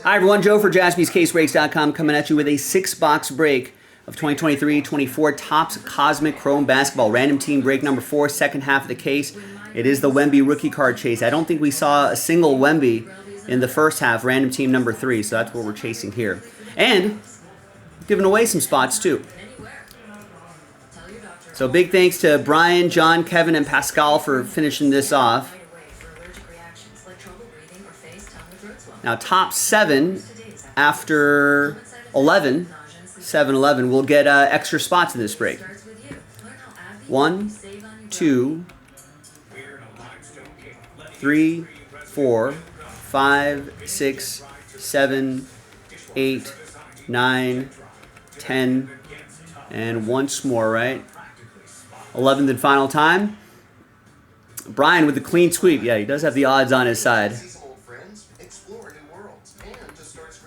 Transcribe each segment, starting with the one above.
Hi everyone, Joe for jaspyscasebreaks.com coming at you with a 6-box break of 2023-24 Topps Cosmic Chrome Basketball. Random team break number 4, second half of the case. It is the Wemby rookie card chase. I don't think we saw a single Wemby in the first half, random team number 3, so that's what we're chasing here. And giving away some spots too. So big thanks to Brian, John, Kevin, and Pascal for finishing this off. Now top 7 after 11, 7-11, we'll get extra spots in this break. 1, 2, 3, 4, 5, 6, 7, 8, 9, 10, and once more, right? 11th and final time. Brian with the clean sweep. Yeah, he does have the odds on his side.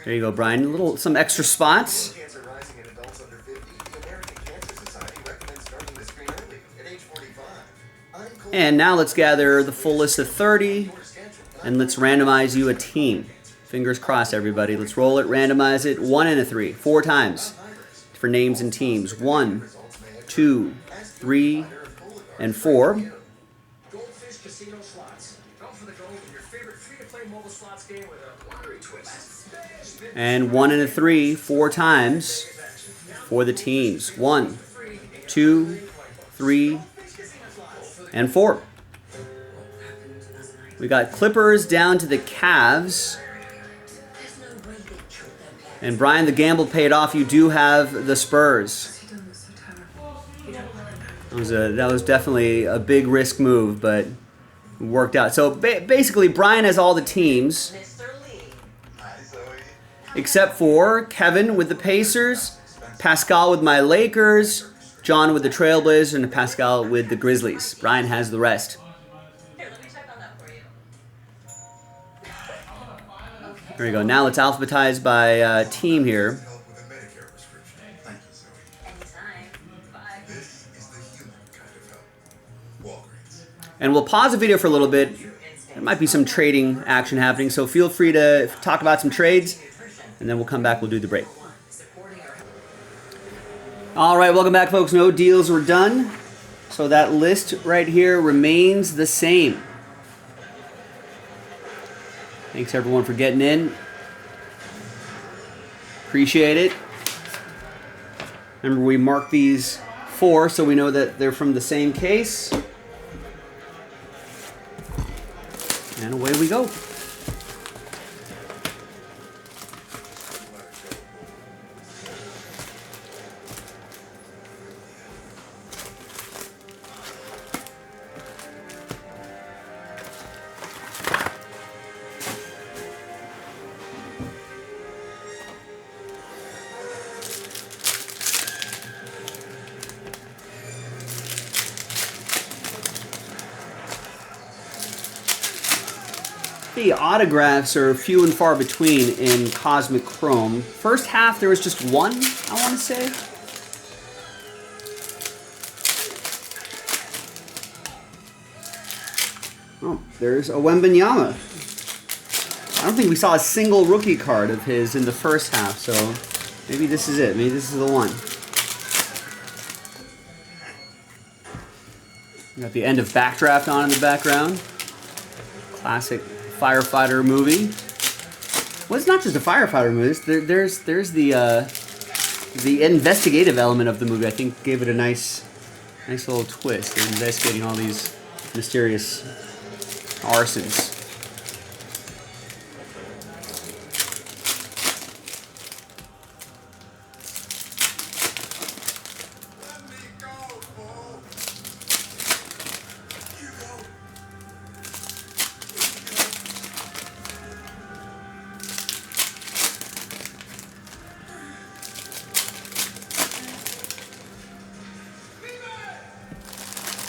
There you go, Brian. Some extra spots. And now let's gather the full list of 30, and let's randomize you a team. Fingers crossed, everybody. Let's roll it, randomize it. 1 and a 3, 4 times for names and teams. 1, 2, 3, and 4. And 1 and a 3, 4 times for the teams. 1, 2, 3, and 4. We got Clippers down to the Cavs. And Brian, the gamble paid off. You do have the Spurs. That was definitely a big risk move, but it worked out. So basically, Brian has all the teams, except for Kevin with the Pacers, Pascal with my Lakers, John with the Trailblazers, and Pascal with the Grizzlies. Brian has the rest. There you go. Now let's alphabetize by team here. And we'll pause the video for a little bit. There might be some trading action happening, so feel free to talk about some trades, and then we'll come back, we'll do the break. All right, welcome back, folks. No deals were done, so that list right here remains the same. Thanks, everyone, for getting in. Appreciate it. Remember, we marked these 4 so we know that they're from the same case. And away we go. The autographs are few and far between in Cosmic Chrome. First half, there was just 1, I want to say. Oh, there's a Wembanyama. I don't think we saw a single rookie card of his in the first half, so maybe this is it. Maybe this is the one. We got the end of Backdraft on in the background. Classic firefighter movie. Well, it's not just a firefighter movie. There's the investigative element of the movie. I think gave it a nice little twist. They're investigating all these mysterious arsons.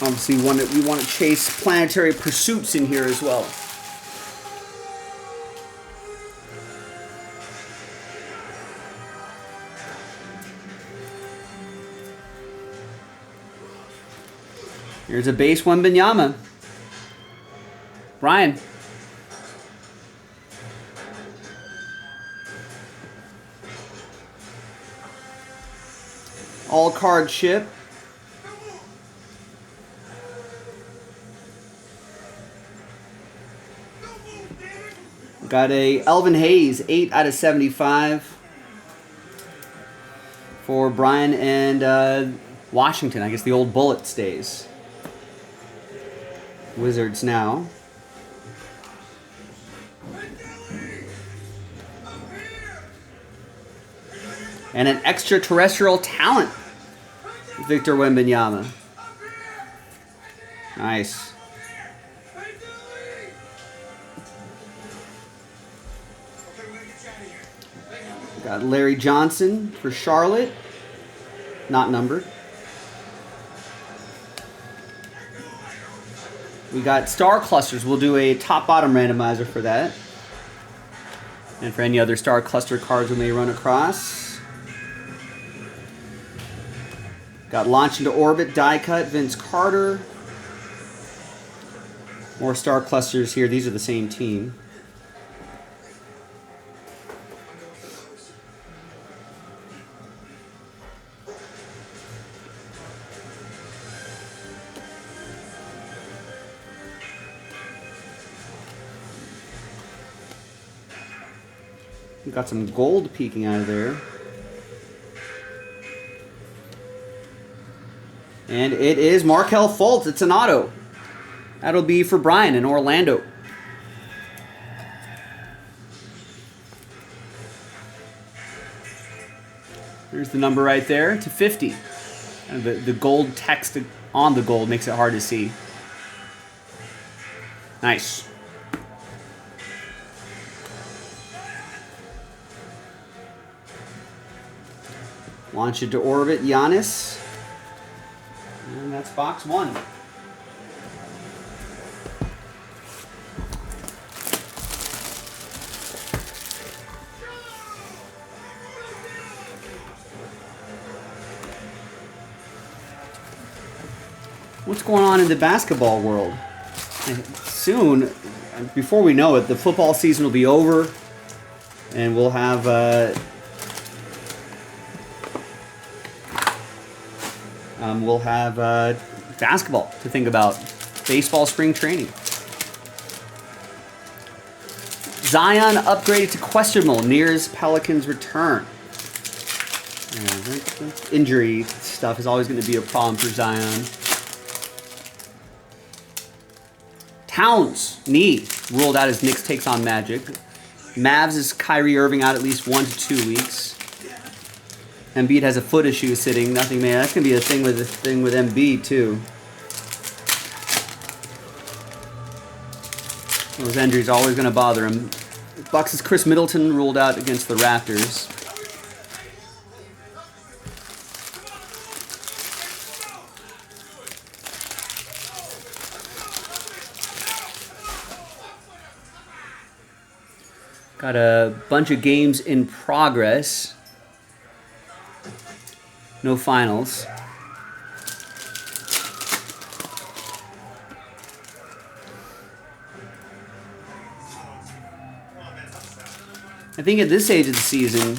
Obviously, we want to chase planetary pursuits in here as well. Here's a base Wembanyama. All card chip. Got a Elvin Hayes, 8 out of 75 for Brian and Washington. I guess the old Bullets days. Wizards now. And an extraterrestrial talent, Victor Wembanyama. Nice. Got Larry Johnson for Charlotte, not numbered. We got star clusters. We'll do a top-bottom randomizer for that. And for any other star cluster cards we may run across. Got Launch into Orbit, die cut, Vince Carter. More star clusters here. These are the same team. We've got some gold peeking out of there. And it is Markelle Fultz. It's an auto. That'll be for Brian in Orlando. There's the number right there, to 50. And the gold text on the gold makes it hard to see. Nice. Launch it to Orbit, Giannis. And that's box 1. What's going on in the basketball world? Soon, before we know it, the football season will be over, and we'll have basketball to think about. Baseball spring training. Zion upgraded to questionable. Nears Pelicans return. Injury stuff is always going to be a problem for Zion. Towns, knee, ruled out as Knicks takes on Magic. Mavs is Kyrie Irving out at least 1 to 2 weeks. Embiid has a foot issue sitting. Nothing, man. That's gonna be a thing with Embiid too. Those injuries are always gonna bother him. Bucks' Chris Middleton ruled out against the Raptors. Got a bunch of games in progress. No finals. I think at this stage of the season,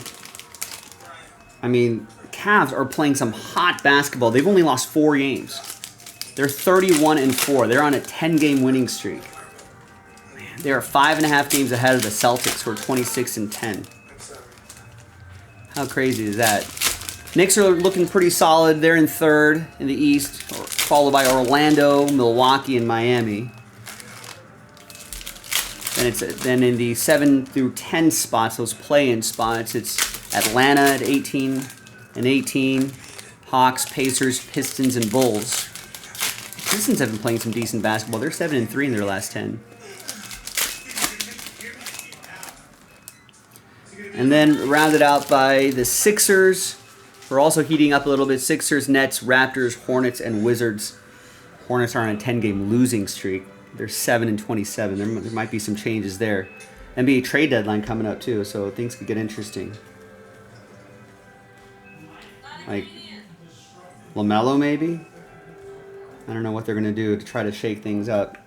I mean, Cavs are playing some hot basketball. They've only lost 4 games. They're 31-4. They're on a 10-game winning streak. They are 5.5 games ahead of the Celtics, who are 26-10. How crazy is that? Knicks are looking pretty solid. They're in 3rd in the East, followed by Orlando, Milwaukee, and Miami. And then in the 7 through 10 spots, those play-in spots, it's Atlanta at 18-18, Hawks, Pacers, Pistons, and Bulls. The Pistons have been playing some decent basketball. They're 7-3 in their last 10. And then rounded out by the Sixers. We're also heating up a little bit. Sixers, Nets, Raptors, Hornets, and Wizards. Hornets are on a 10-game losing streak. They're 7-27. There might be some changes there. NBA trade deadline coming up too, so things could get interesting. Like LaMelo maybe? I don't know what they're going to do to try to shake things up.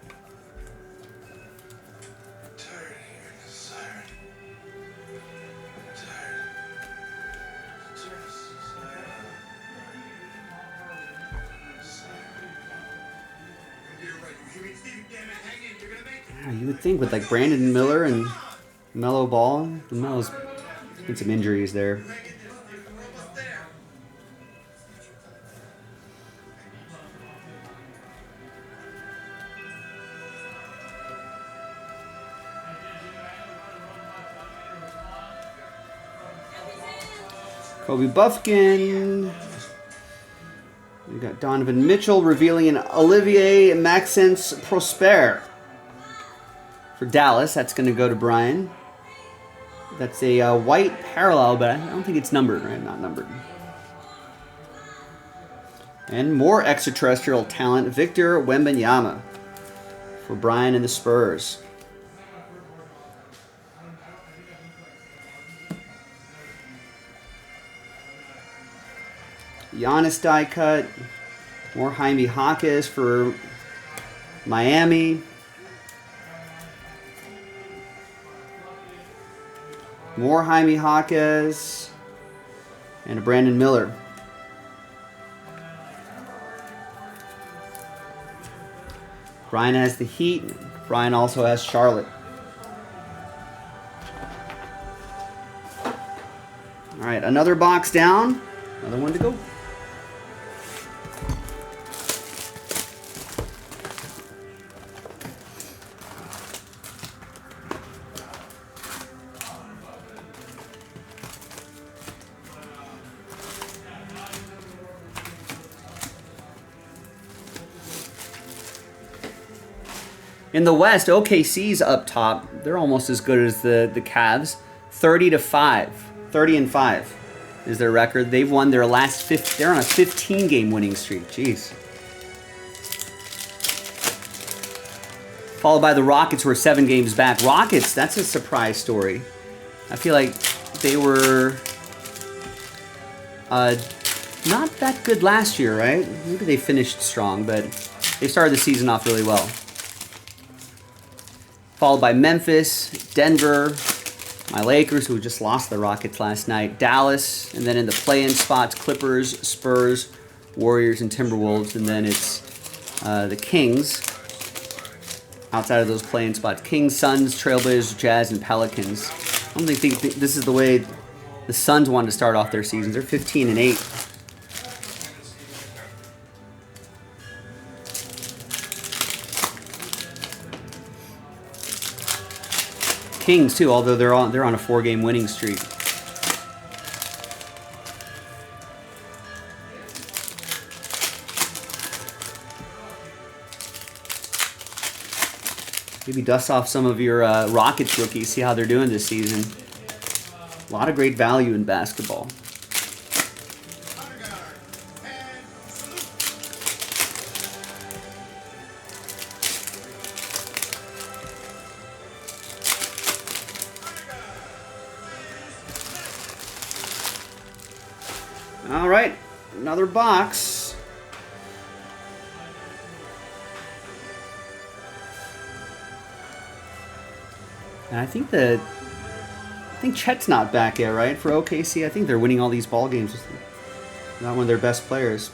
You would think with like Brandon Miller and Melo Ball, Melo's been some injuries there. Kobe Buffkin. We got Donovan Mitchell revealing an Olivier Maxence Prosper for Dallas. That's going to go to Brian. That's a white parallel, but I don't think it's numbered, right? Not numbered. And more extraterrestrial talent, Victor Wembanyama for Brian and the Spurs. Giannis die cut. More Jaime Jaquez for Miami. More Jaime Jaquez. And a Brandon Miller. Brian has the Heat. Brian also has Charlotte. All right, another box down. Another one to go. In the West, OKC's up top. They're almost as good as the Cavs. 30-5. 30-5 is their record. They've won their last 5. They're on a 15-game winning streak. Jeez. Followed by the Rockets, who are 7 games back. Rockets, that's a surprise story. I feel like they were not that good last year, right? Maybe they finished strong, but they started the season off really well. Followed by Memphis, Denver, my Lakers, who just lost the Rockets last night, Dallas, and then in the play-in spots, Clippers, Spurs, Warriors, and Timberwolves, and then it's the Kings. Outside of those play-in spots, Kings, Suns, Trailblazers, Jazz, and Pelicans. I don't think this is the way the Suns wanted to start off their seasons. They're 15-8. Kings too, although they're on a 4-game winning streak. Maybe dust off some of your Rockets rookies, see how they're doing this season. A lot of great value in basketball. All right, another box. And I think Chet's not back yet, right? For OKC, I think they're winning all these ball games. Not one of their best players.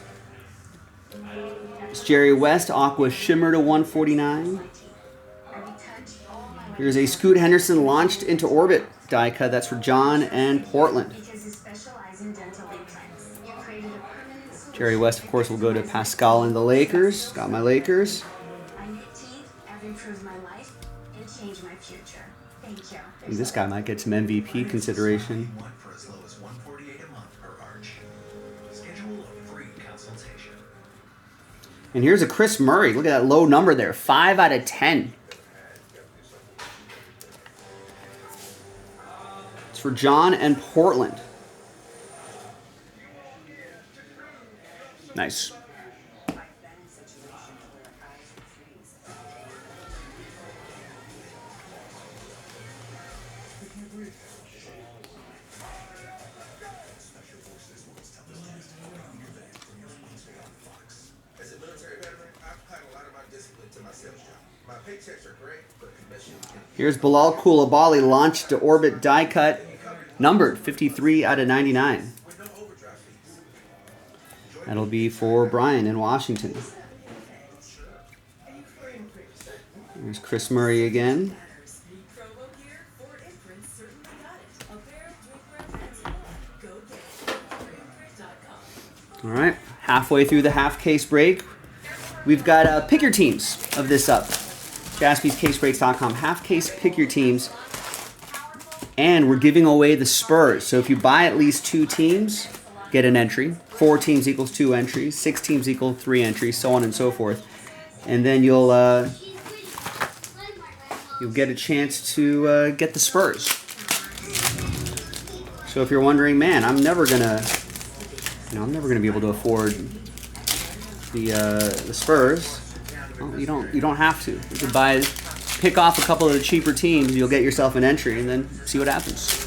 It's Jerry West, Aqua Shimmer to 149. Here's a Scoot Henderson launched into orbit die cut. That's for John and Portland. Jerry West, of course, will go to Pascal and the Lakers. Got my Lakers. This guy might get some MVP consideration. And here's a Chris Murray. Look at that low number there. 5 out of 10. It's for John and Portland. Nice. Here's Bilal Coulibaly launched to orbit die cut, numbered 53 out of 99. That'll be for Brian in Washington. There's Chris Murray again. All right, halfway through the half case break. We've got pick your teams of this up. JaspysCaseBreaks.com. Half case pick your teams. And we're giving away the Spurs. So if you buy at least 2 teams, get an entry. 4 teams equals 2 entries. 6 teams equal 3 entries, so on and so forth. And then you'll get a chance to get the Spurs. So if you're wondering, man, I'm never gonna be able to afford the Spurs. Well, you don't have to. You can pick off a couple of the cheaper teams. You'll get yourself an entry, and then see what happens.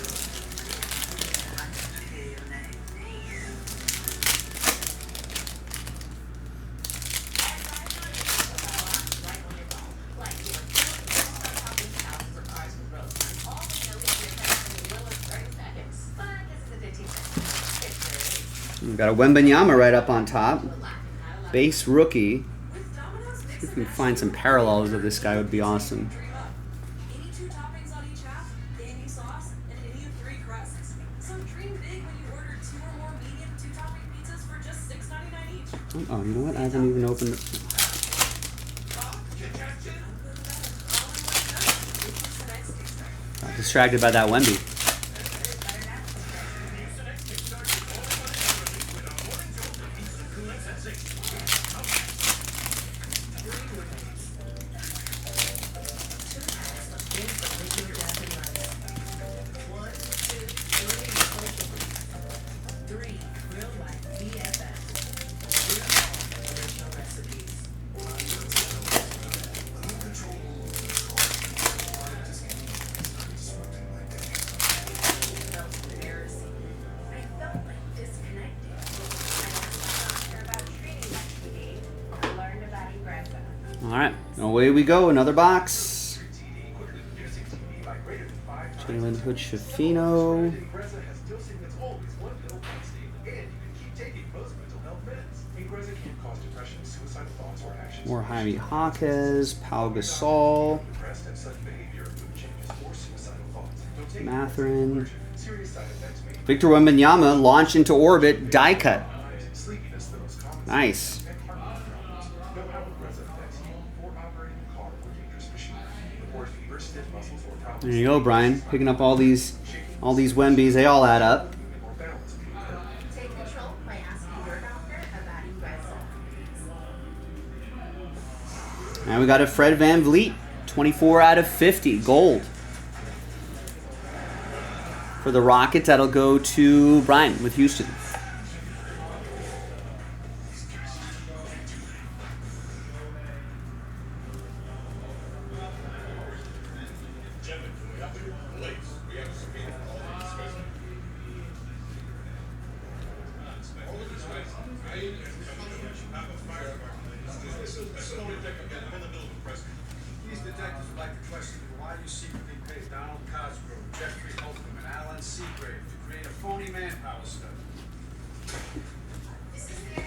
We've got a Wembanyama right up on top. Base rookie. If we can find some parallels of this guy, would be awesome. Oh, you know what? I haven't even opened it. Got distracted by that Wemby. All right, away we go. Another box. Jalen Hood-Schifino. More Jaime Jaquez, Pau Gasol, Mathurin. Victor Wembanyama launched into orbit, die cut. Nice. There you go, Brian. Picking up all these Wembies. They all add up. And we got a Fred VanVleet, 24 out of 50, gold. For the Rockets, that'll go to Brian with Houston. These detectives would like to question why you secretly paid Donald Cosgrove, Jeffrey Holcomb, and Alan Seagrave to create a phony manpower study.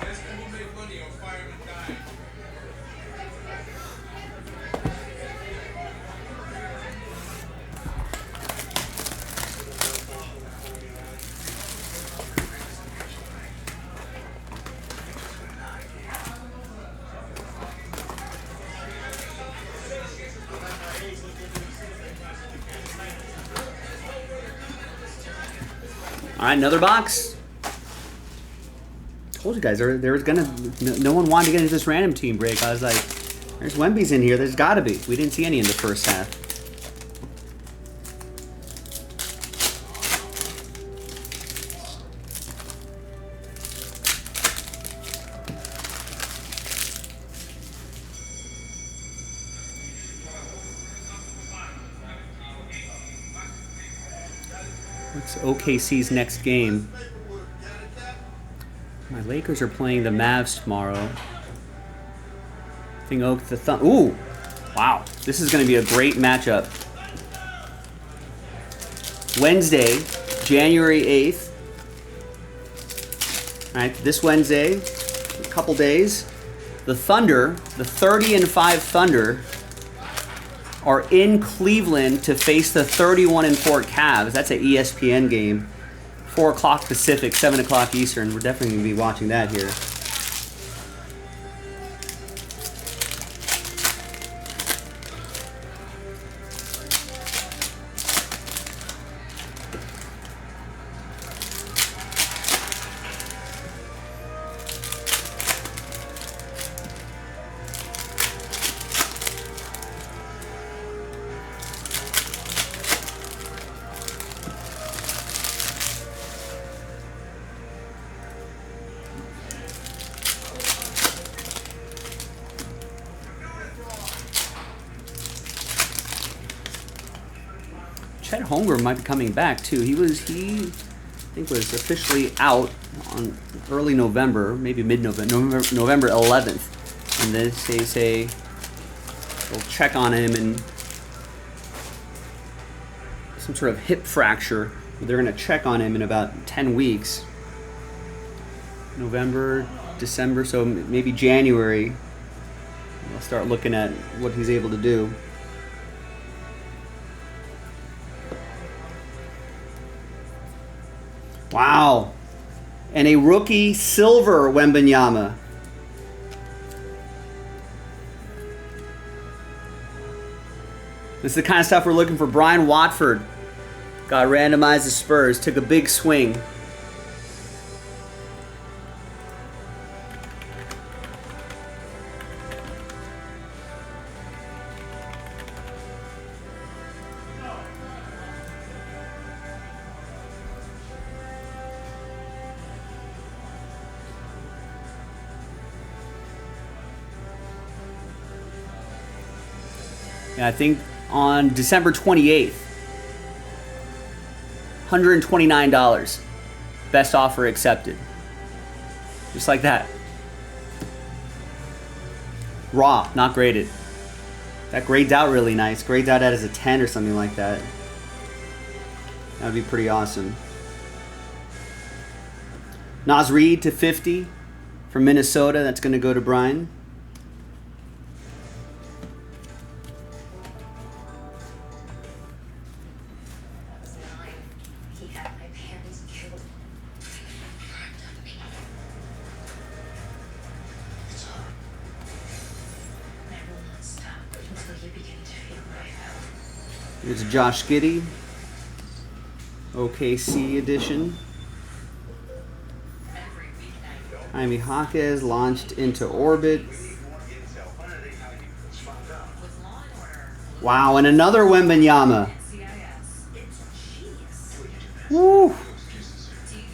That's who made money on firemen dying. All right, another box. Told you guys, there was gonna no one wanted to get into this random team break. I was like, there's Wemby's in here. There's got to be. We didn't see any in the first half. What's OKC's next game? My Lakers are playing the Mavs tomorrow. I think ooh, wow. This is going to be a great matchup. Wednesday, January 8th. All right, this Wednesday, a couple days. The Thunder, the 30-5 Thunder, are in Cleveland to face the 31-4 Cavs. That's an ESPN game. 4 o'clock Pacific, 7 o'clock Eastern. We're definitely going to be watching that here. Chet Holmgren might be coming back too. He I think was officially out on early November, maybe mid-November, November 11th. And then they say they'll check on him and some sort of hip fracture. They're going to check on him in about 10 weeks. November, December, so maybe January. I'll start looking at what he's able to do. Wow. And a rookie silver Wembanyama. This is the kind of stuff we're looking for. Brian Watford got randomized to Spurs, took a big swing. Yeah, I think on December 28th, $129. Best offer accepted. Just like that. Raw, not graded. That grades out really nice. Grades out as a 10 or something like that. That would be pretty awesome. Naz Reid to 50 from Minnesota. That's going to go to Brian. Here's Josh Giddey, OKC edition. Jaime Jaquez launched into orbit. Wow, and another Wembanyama. Woo!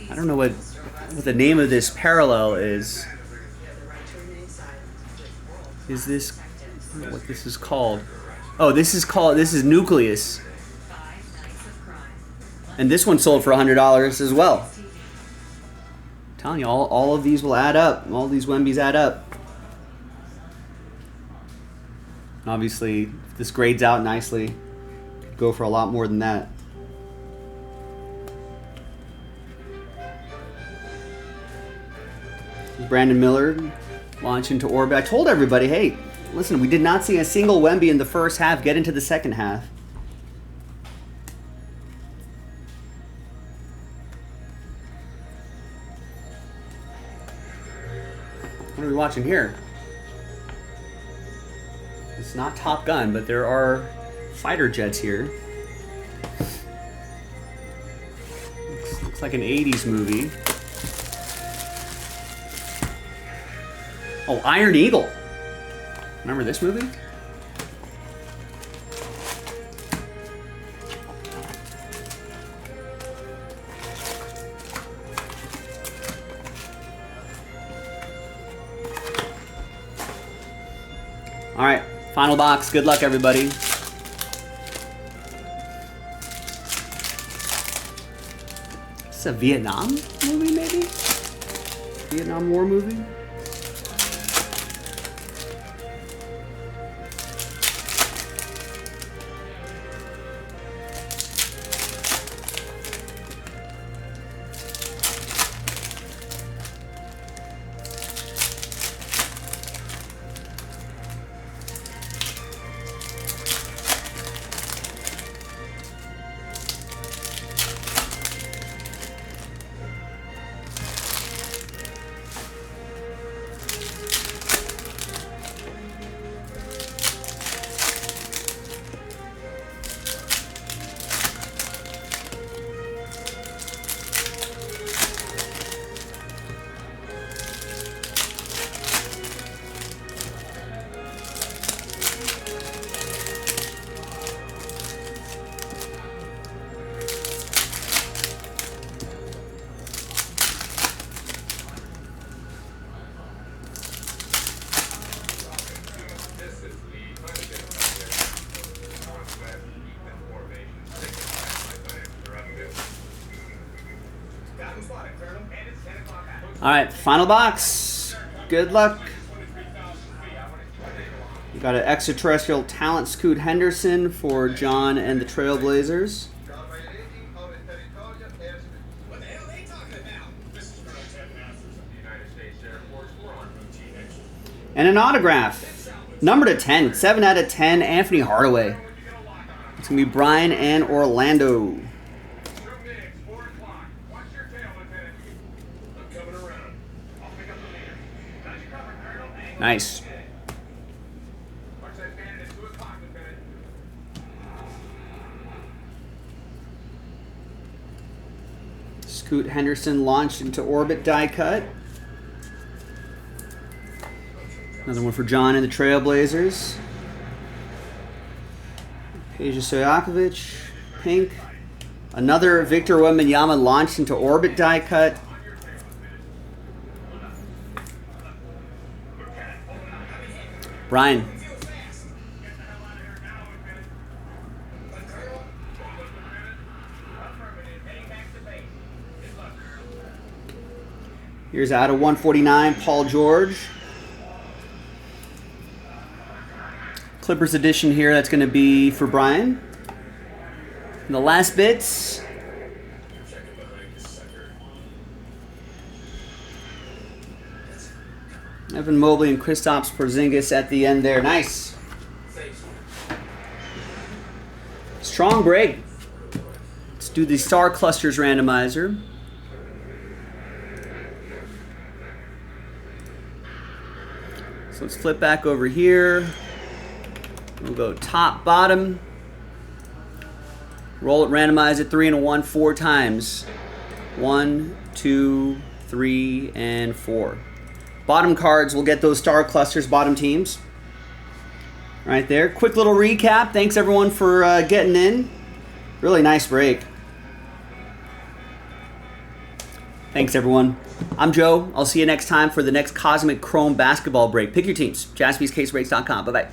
I don't know what the name of this parallel is. Is this, I don't know what this is called. Oh, this is Nucleus. And this one sold for $100 as well. I'm telling you, all of these will add up. All these Wembies add up. Obviously, if this grades out nicely, could go for a lot more than that. Brandon Miller launch into orbit. I told everybody, hey, listen, we did not see a single Wemby in the first half get into the second half. What are we watching here? It's not Top Gun, but there are fighter jets here. Looks like an 80s movie. Oh, Iron Eagle. Remember this movie? All right, final box. Good luck, everybody. Is this a Vietnam movie, maybe? Vietnam War movie? All right, final box. Good luck. We got an extraterrestrial talent, Scoot Henderson, for John and the Trailblazers. What the hell are they talking about? This is for the 10 masters of the United States Air Force. We're on routine entry. And an autograph. Number to 10. 7 out of 10. Anthony Hardaway. It's going to be Brian and Orlando. 2 minutes, 4 o'clock. Watch your tail, Lieutenant. I'm coming around. I'll pick up the leader. Got you covered, Colonel. Nice. Watch that bandit at 2 o'clock, Lieutenant. Scoot Henderson launched into orbit die cut. Another one for John and the Trailblazers. Peja Stojakovic, pink. Another Victor Wembanyama launched into orbit die cut. Brian. Here's out of 149, Paul George. Clippers edition here, that's going to be for Brian. And the last bits. Evan Mobley and Kristaps Porzingis at the end there. Nice. Strong break. Let's do the Star Clusters randomizer. So let's flip back over here. We'll go top, bottom. Roll it, randomize it, 3 and a 1, 4 times. 1, 2, 3, and 4. Bottom cards will get those Star Clusters, bottom teams. Right there. Quick little recap. Thanks everyone for getting in. Really nice break. Thanks everyone. I'm Joe. I'll see you next time for the next Cosmic Chrome basketball break. Pick your teams. JaspysCaseBreaks.com. Bye-bye.